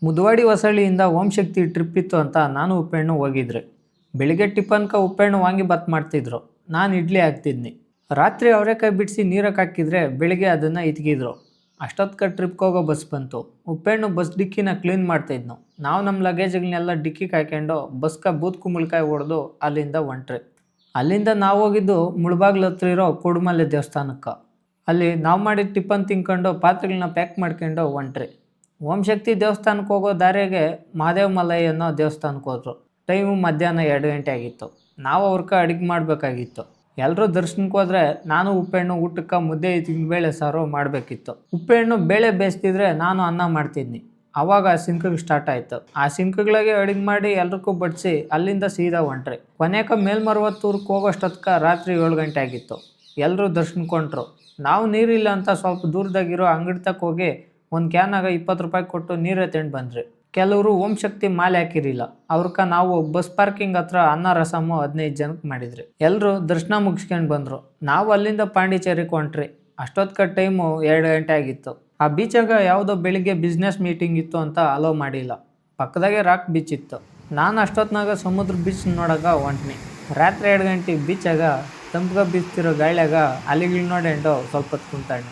Muduvadi ಹೊಸಳ್ಳಿಯಿಂದ Om Shakti trip ಇತ್ತು ಅಂತ ನಾನು ಉಪ್ಪೆಣ್ಣು ಹೋಗಿದ್ರಿ. ಬೆಳಿಗ್ಗೆ ಟಿಫನ್ಕ ಉಪ್ಪೆಣ್ಣು ವಾಂಗಿಬಾತ್ ಮಾಡ್ತಿದ್ರು, ನಾನು ಇಡ್ಲಿ ಹಾಕ್ತಿದ್ನಿ. ರಾತ್ರಿ ಅವರೆಕಾಯಿ ಬಿಡಿಸಿ ನೀರಕ್ಕೆ ಹಾಕಿದ್ರೆ ಬೆಳಿಗ್ಗೆ ಅದನ್ನು ಇಟ್ಕಿದ್ರು. ಅಷ್ಟೊತ್ಕ ಟ್ರಿಪ್ಗೆ ಹೋಗೋ ಬಸ್ ಬಂತು. ಉಪ್ಪೆಣ್ಣು ಬಸ್ ಡಿಕ್ಕಿನ ಕ್ಲೀನ್ ಮಾಡ್ತಿದ್ನು. ನಾವು ನಮ್ಮ ಲಗೇಜ್ಗಳನ್ನೆಲ್ಲ ಡಿಕ್ಕಿಗೆ ಹಾಕ್ಕೊಂಡು ಬಸ್ಕ ಬೂತ್ ಕುಂಬಳಕಾಯಿ ಹೊಡೆದು ಅಲ್ಲಿಂದ ಹೊಂಟ್ರಿ. ಅಲ್ಲಿಂದ ನಾವು ಹೋಗಿದ್ದು ಮುಳಬಾಗ್ಲ ಹತ್ರ ಇರೋ ಕುಡುಮಲೆ ದೇವಸ್ಥಾನಕ್ಕೆ. ಅಲ್ಲಿ ನಾವು ಮಾಡಿದ ಟಿಫನ್ ತಿನ್ಕೊಂಡು ಪಾತ್ರೆಗಳನ್ನ ಪ್ಯಾಕ್ ಮಾಡ್ಕೊಂಡು ಹೊಂಟ್ರಿ. ಓಂ ಶಕ್ತಿ ದೇವಸ್ಥಾನಕ್ಕೆ ಹೋಗೋ ದಾರಿಯಾಗೆ ಮಹಾದೇವ ಮಲೈ ಅನ್ನೋ ದೇವಸ್ಥಾನಕ್ಕೆ ಹೋದ್ರು. ಟೈಮು ಮಧ್ಯಾಹ್ನ 2 ಗಂಟೆ ಆಗಿತ್ತು. ನಾವು ಅವ್ರಿಗೆ ಅಡುಗೆ ಮಾಡಬೇಕಾಗಿತ್ತು. ಎಲ್ಲರೂ ದರ್ಶನಕ್ಕೆ ಹೋದರೆ ನಾನು ಉಪ್ಪೆಣ್ಣು ಊಟಕ್ಕೆ ಮುದ್ದೆ ಬೇಳೆ ಸಾರು ಮಾಡಬೇಕಿತ್ತು. ಉಪ್ಪೆಣ್ಣು ಬೇಳೆ ಬೇಯಿಸ್ತಿದ್ರೆ ನಾನು ಅನ್ನ ಮಾಡ್ತಿದ್ನಿ. ಆವಾಗ ಸಿಂಕಿಗೆ ಸ್ಟಾರ್ಟ್ ಆಯಿತು. ಆ ಸಿಂಕ್ಗಳಿಗೆ ಅಡುಗೆ ಮಾಡಿ ಎಲ್ರಿಗೂ ಬಡಿಸಿ ಅಲ್ಲಿಂದ ಸೀದಾ ಹೊಂಟ್ರಿ. ಕೊನೆಗೆ ಮೇಲ್ಮರವತ್ತೂರ್ಗೆ ಹೋಗೋಷ್ಟೊತ್ಕ ರಾತ್ರಿ 7 ಗಂಟೆ ಆಗಿತ್ತು. ಎಲ್ಲರೂ ದರ್ಶನಕೊಂಡ್ರು. ನಾವು ನೀರಿಲ್ಲ ಅಂತ ಸ್ವಲ್ಪ ದೂರದಾಗಿರೋ ಅಂಗಡಿ ತಕ್ಕ ಹೋಗಿ ಒಂದು ಕ್ಯಾನಾಗ 20 ರೂಪಾಯಿ ಕೊಟ್ಟು ನೀರು ಎತ್ಕೊಂಡು ಬಂದ್ರಿ. ಕೆಲವರು ಓಂ ಶಕ್ತಿ ಮಾಲೆ ಹಾಕಿರಿಲ್ಲ. ಅವ್ರಕ್ಕ ನಾವು ಬಸ್ ಪಾರ್ಕಿಂಗ್ ಹತ್ರ ಅನ್ನ ರಸಮು 15 ಜನಕ್ಕೆ ಮಾಡಿದ್ರಿ. ಎಲ್ಲರೂ ದರ್ಶನ ಮುಗಿಸ್ಕೊಂಡು ಬಂದರು. ನಾವು ಅಲ್ಲಿಂದ ಪಾಂಡಿಚೇರಿಗೆ ಹೊಂಟ್ರಿ. ಅಷ್ಟೊತ್ಕ ಟೈಮು 2 ಗಂಟೆ ಆಗಿತ್ತು. ಆ ಬೀಚಾಗ ಯಾವುದೋ ಬೆಳಿಗ್ಗೆ ಬಿಸ್ನೆಸ್ ಮೀಟಿಂಗ್ ಇತ್ತು ಅಂತ ಅಲೋ ಮಾಡಿಲ್ಲ. ಪಕ್ಕದಾಗೆ ರಾಕ್ ಬೀಚ್ ಇತ್ತು. ನಾನು ಅಷ್ಟೊತ್ನಾಗ ಸಮುದ್ರ ಬೀಚ್ ನೋಡಾಗ ಹೊಂಟ್ನಿ. ರಾತ್ರಿ 2 ಗಂಟೆಗೆ ಬೀಚಾಗ ತಂಪ್ಗ ಬೀಸ್ತಿರೋ ಗಾಳಿಯಾಗ ಅಲೆಗಳು ನೋಡ್ಕೊಂಡು ಸ್ವಲ್ಪ ಹೊತ್ತು ಕುಂತಾಣಿ.